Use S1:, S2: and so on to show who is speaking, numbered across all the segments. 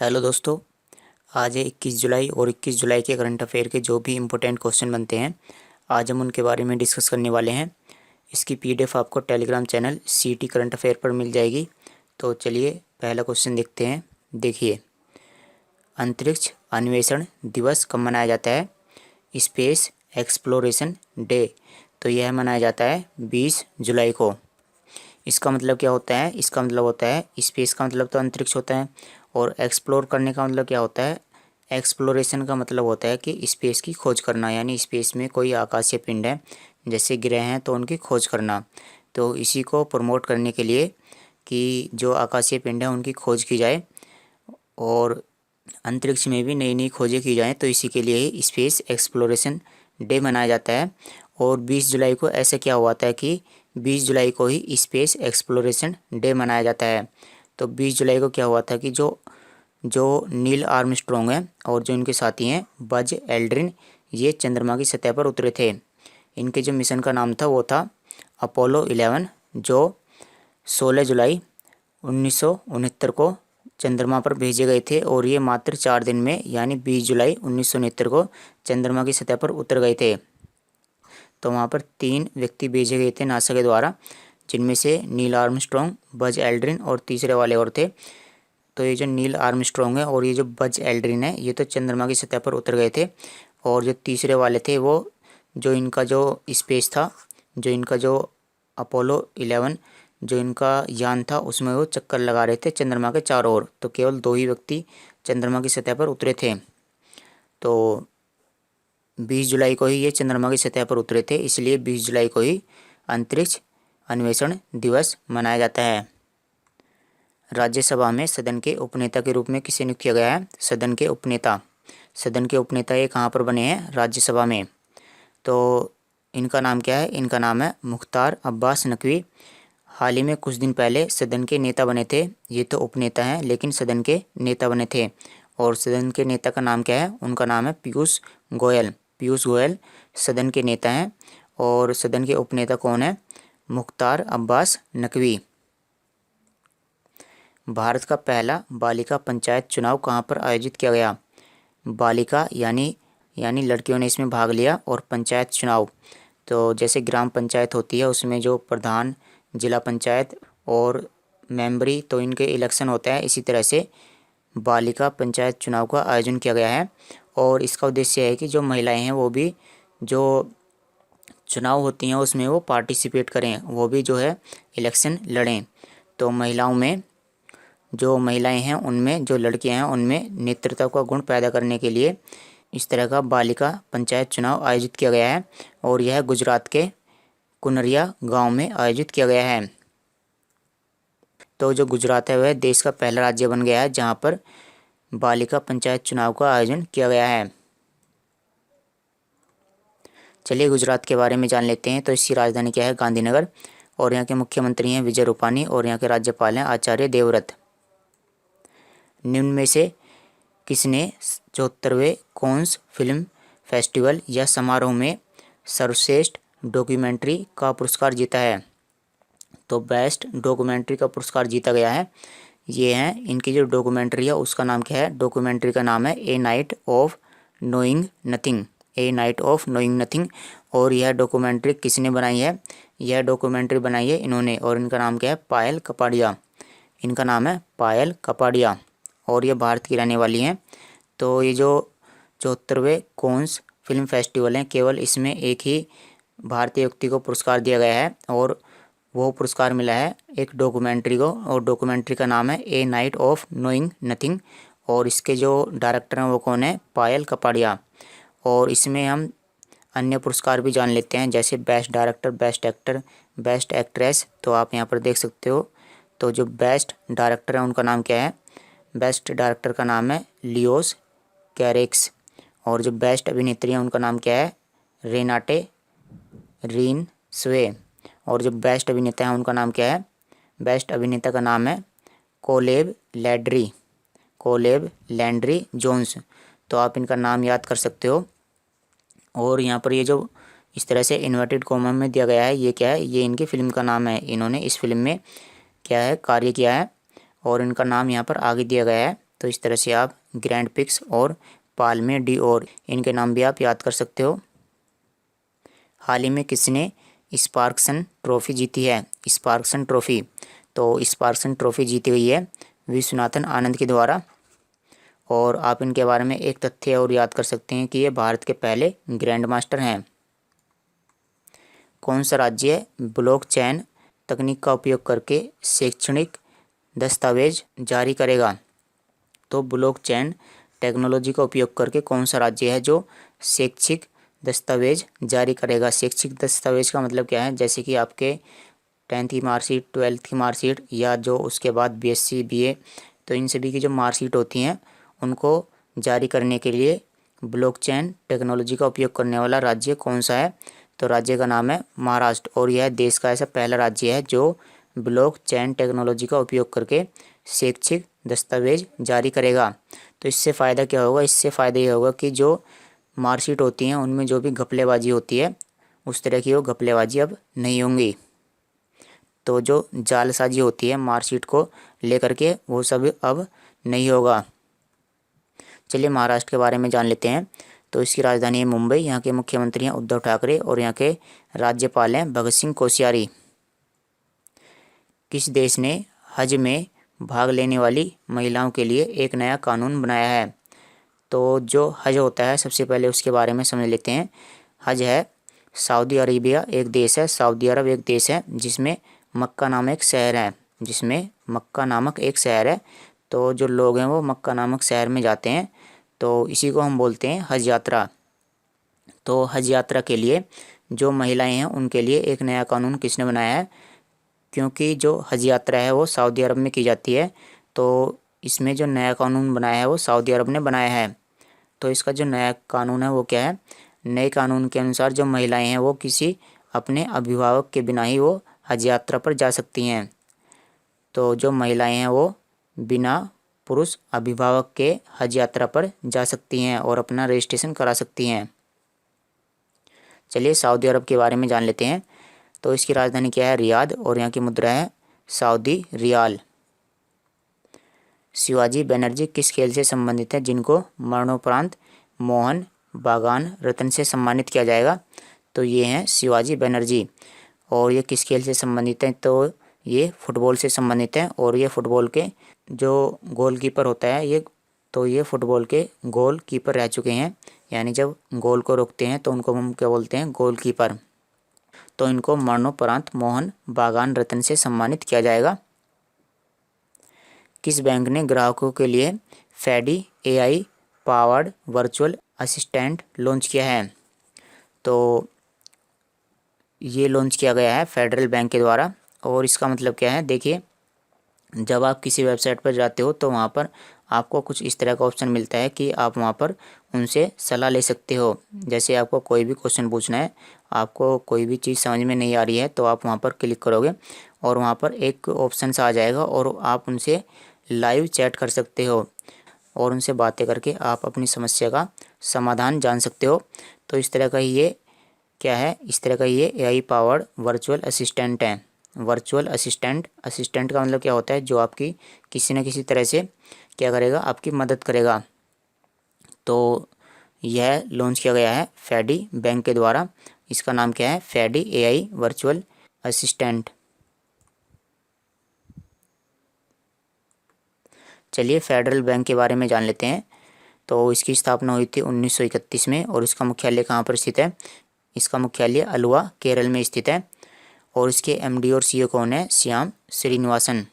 S1: Hello दोस्तों। आज है 21 जुलाई और 21 जुलाई के करंट अफेयर के जो भी इम्पोर्टेंट क्वेश्चन बनते हैं आज हम उनके बारे में डिस्कस करने वाले हैं। इसकी पीडीएफ आपको टेलीग्राम चैनल सीटी करंट अफेयर पर मिल जाएगी। तो चलिए पहला क्वेश्चन देखते हैं। देखिए, अंतरिक्ष अन्वेषण दिवस कब मनाया जाता है? Space exploration day. तो यह मनाया जाता है 20 जुलाई को। इसका मतलब क्या होता है? इसका मतलब होता है, स्पेस का मतलब तो अंतरिक्ष होता है और एक्सप्लोर करने का मतलब क्या होता है? एक्सप्लोरेशन का मतलब होता है कि स्पेस की खोज करना, यानी स्पेस में कोई आकाशीय पिंड है जैसे ग्रह हैं तो उनकी खोज करना। तो इसी को प्रमोट करने के लिए कि जो आकाशीय पिंड है उनकी खोज की जाए और अंतरिक्ष में भी नई नई खोजें की जाएं, तो इसी के लिए ही स्पेस एक्सप्लोरेशन डे मनाया जाता है। और 20 जुलाई को ऐसा क्या हुआ था कि 20 जुलाई को ही स्पेस एक्सप्लोरेशन डे मनाया जाता है। तो 20 जुलाई को क्या हुआ था कि जो जो नील आर्मस्ट्रॉन्ग है और जो इनके साथी हैं बज एल्ड्रिन, ये चंद्रमा की सतह पर उतरे थे। इनके जो मिशन का नाम था वो था अपोलो 11, जो 16 जुलाई 1969 को चंद्रमा पर भेजे गए थे और ये मात्र 4 दिन में यानी 20 जुलाई 1969 को चंद्रमा की सतह पर उतर गए थे। तो वहाँ पर 3 व्यक्ति भेजे गए थे नासा के द्वारा, जिनमें से नील आर्मस्ट्रॉन्ग, बज एल्ड्रिन और तीसरे वाले और थे। तो ये जो नील आर्मस्ट्रॉन्ग है और ये जो बज एल्ड्रिन है ये तो चंद्रमा की सतह पर उतर गए थे। और जो तीसरे वाले थे वो जो इनका जो स्पेस था, जो इनका जो अपोलो 11 जो इनका यान था उसमें वो चक्कर लगा रहे थे चंद्रमा के चारों ओर। तो केवल 2 ही व्यक्ति चंद्रमा की सतह पर उतरे थे। तो 20 जुलाई को ही ये चंद्रमा की सतह पर उतरे थे, इसलिए 20 जुलाई को ही अंतरिक्ष अन्वेषण दिवस मनाया जाता है। राज्यसभा में सदन के उपनेता के रूप में किसे नियुक्त किया गया है? सदन के उपनेता। सदन के उपनेता ये कहाँ पर बने हैं? राज्यसभा में। तो इनका नाम क्या है? इनका नाम है मुख्तार अब्बास नकवी। हाल ही में कुछ दिन पहले सदन के नेता बने थे। ये तो उपनेता हैं लेकिन सदन के नेता बने थे। और सदन के नेता का नाम क्या है? उनका नाम है पीयूष गोयल। पीयूष गोयल सदन के नेता हैं और सदन के उपनेता कौन है? मुख्तार अब्बास नकवी। भारत का पहला बालिका पंचायत चुनाव कहाँ पर आयोजित किया गया? बालिका यानी लड़कियों ने इसमें भाग लिया, और पंचायत चुनाव तो जैसे ग्राम पंचायत होती है उसमें जो प्रधान, जिला पंचायत और मेंबरी, तो इनके इलेक्शन होता है। इसी तरह से बालिका पंचायत चुनाव का आयोजन किया गया है। और इसका उद्देश्य है कि जो महिलाएं हैं वो भी जो चुनाव होती हैं उसमें वो पार्टिसिपेट करें, वो भी जो है इलेक्शन लड़ें। तो महिलाओं में जो महिलाएं हैं उनमें, जो लड़कियां हैं उनमें नेतृत्व का गुण पैदा करने के लिए इस तरह का बालिका पंचायत चुनाव आयोजित किया गया है। और यह गुजरात के कुनरिया गांव में आयोजित किया गया है। तो जो गुजरात है वह देश का पहला राज्य बन गया है जहां पर बालिका पंचायत चुनाव का आयोजन किया गया है। चलिए गुजरात के बारे में जान लेते हैं। तो इसकी राजधानी क्या है? गांधीनगर। और यहाँ के मुख्यमंत्री हैं विजय रूपानी और यहाँ के राज्यपाल हैं आचार्य देवव्रत। निम्न में से किसने 74वें कांस फिल्म फेस्टिवल या समारोह में सर्वश्रेष्ठ डॉक्यूमेंट्री का पुरस्कार जीता है? तो बेस्ट डॉक्यूमेंट्री का पुरस्कार जीता गया है। ये हैं इनकी जो डॉक्यूमेंट्री है उसका नाम क्या है? डॉक्यूमेंट्री का नाम है a night of knowing nothing. A night of knowing nothing. और यह डॉक्यूमेंट्री किसने बनाई है? यह डॉक्यूमेंट्री बनाई है इन्होंने, और इनका नाम क्या है? पायल कपाड़िया। इनका नाम है पायल कपाड़िया और ये भारत की रहने वाली हैं। तो ये जो 74वें कांस फिल्म फेस्टिवल हैं, केवल इसमें एक ही भारतीय व्यक्ति को पुरस्कार दिया गया है और वो पुरस्कार मिला है एक डॉक्यूमेंट्री को, और डॉक्यूमेंट्री का नाम है a night of knowing nothing. और इसके जो डायरेक्टर हैं वो कौन है? पायल कपाड़िया। और इसमें हम अन्य पुरस्कार भी जान लेते हैं, जैसे best director, best actor, best actress. तो आप यहाँ पर देख सकते हो। तो जो बेस्ट डायरेक्टर है उनका नाम क्या है? बेस्ट डायरेक्टर का नाम है लियोस कैरेक्स। और जो बेस्ट अभिनेत्री है उनका नाम क्या है? रेनाटे रीन स्वे। और जो बेस्ट अभिनेता है उनका नाम क्या है? बेस्ट अभिनेता का नाम है कोलेब लैंड्री जोन्स। तो आप इनका नाम याद कर सकते हो। और यहाँ पर ये जो इस तरह से इन्वर्टेड कॉमा में दिया गया है, ये क्या है? ये इनकी फिल्म का नाम है। इन्होंने इस फिल्म में क्या है? कार्य किया है और इनका नाम यहाँ पर आगे दिया गया है। तो इस तरह से आप ग्रैंड पिक्स और पाल्मे डी और इनके नाम भी आप याद कर सकते हो। हाल ही में किसने स्पार्क्सन ट्रॉफी जीती है? स्पार्क्सन ट्रॉफी, तो स्पार्क्सन ट्रॉफी जीती गई है विश्वनाथन आनंद के द्वारा। और आप इनके बारे में एक तथ्य और याद कर सकते हैं कि ये भारत के पहले ग्रैंड मास्टर हैं। कौन सा राज्य ब्लॉकचेन तकनीक का उपयोग करके शैक्षणिक दस्तावेज जारी करेगा? तो ब्लॉकचेन टेक्नोलॉजी का उपयोग करके कौन सा राज्य है जो शैक्षिक दस्तावेज जारी करेगा? शैक्षिक दस्तावेज का मतलब क्या है? जैसे कि आपके 10th की मार्कशीट, 12th की मार्कशीट या जो उसके बाद BSc BA, तो इन सभी की जो मार्कशीट होती हैं उनको जारी करने के लिए ब्लॉकचेन टेक्नोलॉजी का उपयोग करने वाला राज्य कौन सा है? तो राज्य का नाम है महाराष्ट्र। और यह देश का ऐसा पहला राज्य है जो ब्लॉकचेन टेक्नोलॉजी का उपयोग करके शैक्षिक दस्तावेज जारी करेगा। तो इससे फ़ायदा क्या होगा? इससे फ़ायदा ये होगा कि जो मार्कशीट होती हैं उनमें जो भी घपलेबाजी होती है उस तरह की वो घपलेबाजी अब नहीं होंगी। तो जो जालसाजी होती है मार्कशीट को लेकर के वो सब अब नहीं होगा। चलिए महाराष्ट्र के बारे में जान लेते हैं। तो इसकी राजधानी है मुंबई। यहाँ के मुख्यमंत्री हैं उद्धव ठाकरे और यहाँ के राज्यपाल हैं भगत सिंह कोश्यारी। किस देश ने हज में भाग लेने वाली महिलाओं के लिए एक नया कानून बनाया है? तो जो हज होता है सबसे पहले उसके बारे में समझ लेते हैं। हज है सऊदी अरेबिया एक देश है, सऊदी अरब एक देश है जिसमें मक्का नामक एक शहर है, जिसमें मक्का नामक एक शहर है। तो जो लोग हैं वो मक्का नामक शहर में जाते हैं, तो इसी को हम बोलते हैं हज यात्रा। तो हज यात्रा के लिए जो महिलाएं हैं उनके लिए एक नया कानून किसने बनाया है? क्योंकि जो हज यात्रा है वो सऊदी अरब में की जाती है, तो इसमें जो नया कानून बनाया है वो सऊदी अरब ने बनाया है। तो इसका जो नया कानून है वो क्या है? नए कानून के अनुसार जो महिलाएं हैं वो किसी अपने अभिभावक के बिना ही वो हज यात्रा पर जा सकती हैं। तो जो महिलाएं हैं वो बिना पुरुष अभिभावक के हज यात्रा पर जा सकती हैं और अपना रजिस्ट्रेशन करा सकती हैं। चलिए सऊदी अरब के बारे में जान लेते हैं। तो इसकी राजधानी क्या है? रियाद और यहाँ की मुद्रा है सऊदी रियाल। शिवाजी बनर्जी किस खेल से संबंधित है जिनको मरणोपरांत मोहन बागान रत्न से सम्मानित किया जाएगा? तो ये हैं शिवाजी बनर्जी। और ये किस खेल से संबंधित हैं? तो ये फुटबॉल से संबंधित हैं। और ये फुटबॉल के जो गोलकीपर होता है ये फुटबॉल के गोलकीपर रह चुके हैं, यानी जब गोल को रोकते हैं तो उनको हम क्या बोलते हैं? गोलकीपर। तो इनको मरणोपरांत मोहन बागान रत्न से सम्मानित किया जाएगा। किस बैंक ने ग्राहकों के लिए फैडी AI powered virtual assistant launch किया है? तो ये लॉन्च किया गया है फेडरल बैंक के द्वारा। और इसका मतलब क्या है? देखिए, जब आप किसी वेबसाइट पर जाते हो तो वहाँ पर आपको कुछ इस तरह का ऑप्शन मिलता है कि आप वहाँ पर उनसे सलाह ले सकते हो। जैसे आपको कोई भी क्वेश्चन पूछना है, आपको कोई भी चीज़ समझ में नहीं आ रही है, तो आप वहाँ पर क्लिक करोगे और वहाँ पर एक ऑप्शन सा आ जाएगा और आप उनसे लाइव चैट कर सकते हो और उनसे बातें करके आप अपनी समस्या का समाधान जान सकते हो। तो इस तरह का ही ये क्या है? इस तरह का ये AI पावर्ड वर्चुअल असिस्टेंट है। वर्चुअल असिस्टेंट का मतलब क्या होता है? जो आपकी किसी न किसी तरह से क्या करेगा? आपकी मदद करेगा। तो यह लॉन्च किया गया है फैडी बैंक के द्वारा। इसका नाम क्या है? फैडी AI वर्चुअल असिस्टेंट। चलिए फेडरल बैंक के बारे में जान लेते हैं। तो इसकी स्थापना हुई थी 1931 में और इसका मुख्यालय कहाँ पर स्थित है? इसका मुख्यालय अलवा केरल में स्थित है। और इसके MD और CEO कौन है? Shyam Srinivasan.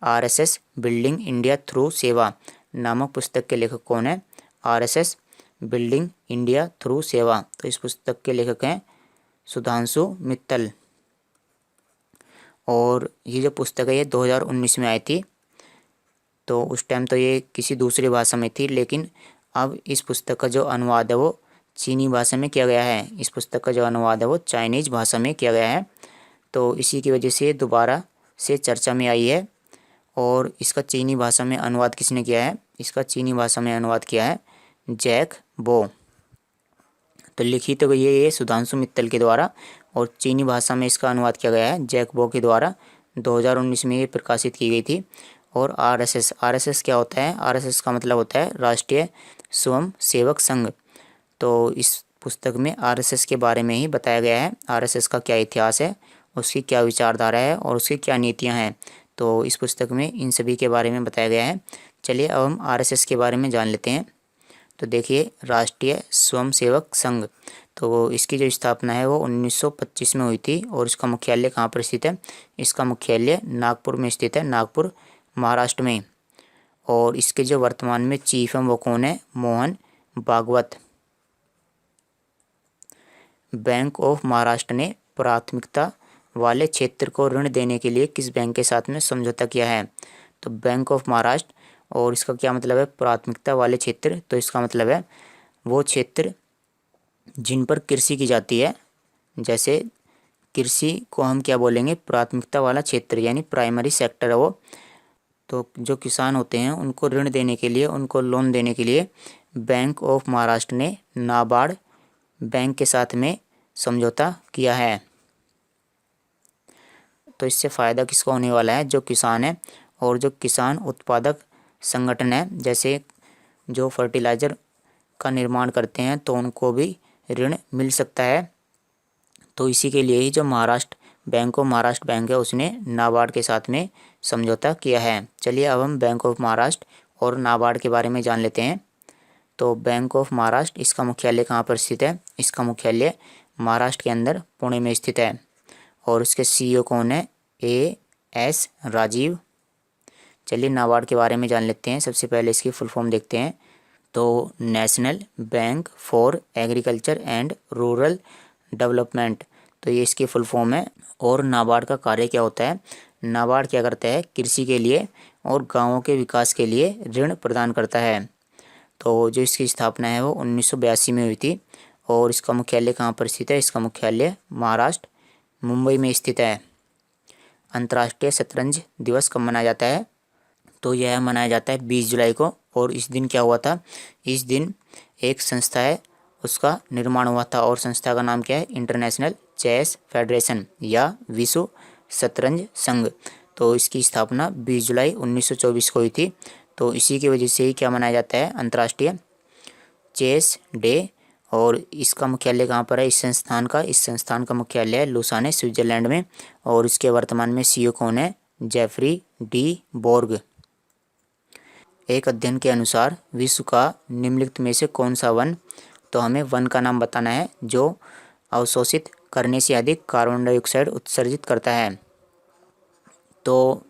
S1: RSS building India through सेवा नामक पुस्तक के लेखक कौन है? RSS बिल्डिंग इंडिया थ्रू सेवा। तो इस पुस्तक के लेखक हैं सुधांशु मित्तल। और ये जो पुस्तक है ये 2019 में आई थी। तो उस टाइम तो ये किसी दूसरी भाषा में थी, लेकिन अब इस पुस्तक का जो अनुवाद है वो चीनी भाषा में किया गया है। इस पुस्तक का जो अनुवाद है वो चाइनीज़ भाषा में किया गया है। तो इसी की वजह से दोबारा से चर्चा में आई है। और इसका चीनी भाषा में अनुवाद किसने किया है? इसका चीनी भाषा में अनुवाद किया है जैक बो। तो लिखित तो ये सुधांशु मित्तल के द्वारा और चीनी भाषा में इसका अनुवाद किया गया है जैक बो के द्वारा। 2019 में ये प्रकाशित की गई थी। और आरएसएस। आरएसएस क्या होता है? आरएसएस का मतलब होता है राष्ट्रीय स्वयं सेवक संघ। तो इस पुस्तक में आरएसएस के बारे में ही बताया गया है, आरएसएस का क्या इतिहास है, उसकी क्या विचारधारा है और उसकी क्या नीतियां हैं। तो इस पुस्तक में इन सभी के बारे में बताया गया है। चलिए अब हम आरएसएस के बारे में जान लेते हैं। तो देखिए, राष्ट्रीय स्वयंसेवक संघ, तो इसकी जो स्थापना है वो 1925 में हुई थी। और इसका मुख्यालय कहाँ पर स्थित है? इसका मुख्यालय नागपुर में स्थित है, नागपुर महाराष्ट्र में। और इसके जो वर्तमान में चीफ हैं वो कौन है? मोहन भागवत। बैंक ऑफ महाराष्ट्र ने प्राथमिकता वाले क्षेत्र को ऋण देने के लिए किस बैंक के साथ में समझौता किया है? तो बैंक ऑफ महाराष्ट्र। और इसका क्या मतलब है? प्राथमिकता वाले क्षेत्र, तो इसका मतलब है वो क्षेत्र जिन पर कृषि की जाती है। जैसे कृषि को हम क्या बोलेंगे? प्राथमिकता वाला क्षेत्र, यानी प्राइमरी सेक्टर है वो। तो जो किसान होते हैं उनको ऋण देने के लिए, उनको लोन देने के लिए बैंक ऑफ महाराष्ट्र ने नाबार्ड बैंक के साथ में समझौता किया है। तो इससे फ़ायदा किसको होने वाला है? जो किसान है और जो किसान उत्पादक संगठन है, जैसे जो फर्टिलाइज़र का निर्माण करते हैं, तो उनको भी ऋण मिल सकता है। तो इसी के लिए ही जो बैंक ऑफ महाराष्ट्र बैंक है उसने नाबार्ड के साथ में समझौता किया है। चलिए अब हम बैंक ऑफ महाराष्ट्र और नाबार्ड के बारे में जान लेते हैं। तो बैंक ऑफ महाराष्ट्र, इसका मुख्यालय कहाँ पर स्थित है? इसका मुख्यालय महाराष्ट्र के अंदर पुणे में स्थित है। और उसके सीईओ कौन है? एस राजीव। चलिए नाबार्ड के बारे में जान लेते हैं। सबसे पहले इसकी फुल फॉर्म देखते हैं। तो national bank for agriculture and rural development, तो ये इसकी फुल फॉर्म है। और नाबार्ड का कार्य क्या होता है? नाबार्ड क्या करता है? कृषि के लिए और गाँवों के विकास के लिए ऋण प्रदान करता है। तो जो इसकी स्थापना है वो 1982 में हुई थी। और इसका मुख्यालय कहाँ पर स्थित है? इसका मुख्यालय महाराष्ट्र मुंबई में स्थित है। अंतर्राष्ट्रीय शतरंज दिवस कब मनाया जाता है? तो यह मनाया जाता है 20 जुलाई को। और इस दिन क्या हुआ था? इस दिन एक संस्था है उसका निर्माण हुआ था, और संस्था का नाम क्या है? इंटरनेशनल चेस फेडरेशन या विश्व शतरंज संघ। तो इसकी स्थापना 20 जुलाई 1924 को हुई थी। तो इसी की वजह से ही क्या मनाया जाता है? अंतर्राष्ट्रीय चेस डे। और इसका मुख्यालय कहाँ पर है? इस संस्थान का मुख्यालय है लुसाने, स्विट्जरलैंड में। और इसके वर्तमान में सीईओ कौन है? Jeffrey D Borg. एक अध्ययन के अनुसार विश्व का निम्नलिखित में से कौन सा वन, तो हमें वन का नाम बताना है जो अवशोषित करने से अधिक कार्बन डाइऑक्साइड उत्सर्जित करता है। तो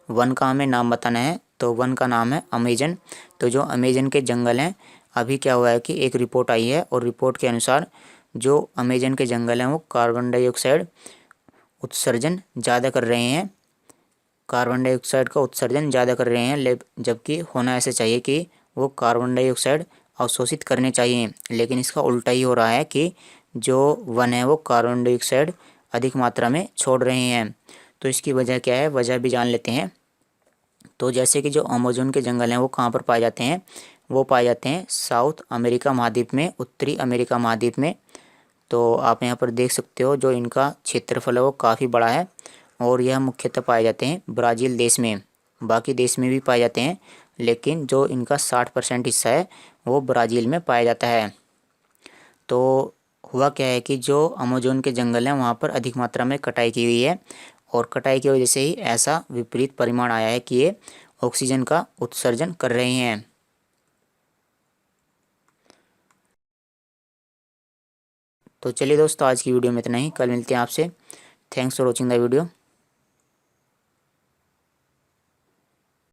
S1: वन का हमें नाम बताना है। तो वन का नाम है अमेजन। तो जो अमेजन के जंगल हैं, अभी क्या हुआ है कि एक रिपोर्ट आई है, और रिपोर्ट के अनुसार जो अमेजन के जंगल हैं वो कार्बन डाइऑक्साइड उत्सर्जन ज़्यादा कर रहे हैं। कार्बन डाइऑक्साइड का उत्सर्जन ज़्यादा कर रहे हैं, जबकि होना ऐसे चाहिए कि वो कार्बन डाइऑक्साइड अवशोषित करने चाहिए। लेकिन इसका उल्टा ही हो रहा है कि जो वन है वो कार्बन डाइऑक्साइड अधिक मात्रा में छोड़ रहे हैं। तो इसकी वजह क्या है? वजह भी जान लेते हैं। तो जैसे कि जो अमेज़न के जंगल हैं वो कहाँ पर पाए जाते हैं? वो पाए जाते हैं साउथ अमेरिका महाद्वीप में, उत्तरी अमेरिका महाद्वीप में। तो आप यहाँ पर देख सकते हो जो इनका क्षेत्रफल है वो काफ़ी बड़ा है। और यह मुख्यतः पाए जाते हैं ब्राज़ील देश में, बाकी देश में भी पाए जाते हैं, लेकिन जो इनका 60% हिस्सा है वो ब्राज़ील में पाया जाता है। तो हुआ क्या है कि जो अमेज़न के जंगल हैं वहाँ पर अधिक मात्रा में कटाई की हुई है, और कटाई की वजह से ही ऐसा विपरीत परिणाम आया है कि ये ऑक्सीजन का उत्सर्जन कर रहे हैं। तो चलिए दोस्तों, आज की वीडियो में इतना ही। कल मिलते हैं आपसे। Thanks for watching the video.